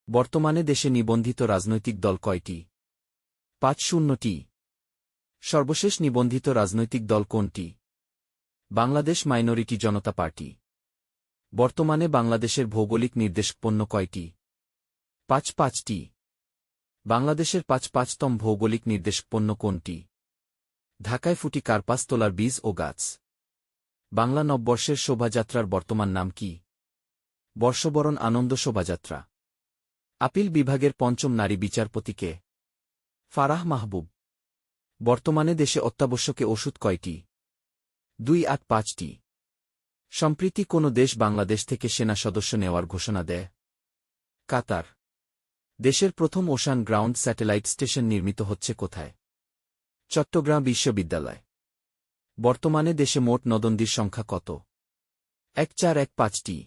বর্তমানে দেশে নিবন্ধিত রাজনৈতিক দল কয়টি? ৫-০টি। সর্বশেষ নিবন্ধিত রাজনৈতিক দল কোনটি? বাংলাদেশ মাইনরিটি জনতা পার্টি। বর্তমানে বাংলাদেশের ভৌগোলিক নির্দেশক কয়টি? ৫-৫টি। বাংলাদেশের ৫তম ভৌগোলিক নির্দেশক কোনটি? ঢাকায় ফুটি কার্পাস তোলার বীজ ও গাছ। বাংলা নববর্ষের শোভাযাত্রার বর্তমান নাম কি? বর্ষবরণ আনন্দ শোভাযাত্রা। আপিল বিভাগের ৫ম নারী বিচারপতি কে? ফারাহ মাহবুব। বর্তমানে দেশে অত্যাবশ্যকীয় ওষুধ কয়টি? ২-৫টি। সম্প্রতি কোন দেশ বাংলাদেশ থেকে সেনা সদস্য নেওয়ার ঘোষণা দেয়? কাতার। দেশের প্রথম ওশান গ্রাউন্ড স্যাটেলাইট স্টেশন নির্মিত হচ্ছে কোথায়? চট্টগ্রাম বিশ্ববিদ্যালয়। বর্তমানে দেশে মোট নদনদীর সংখ্যা কত? ১-৪-১-৫টি।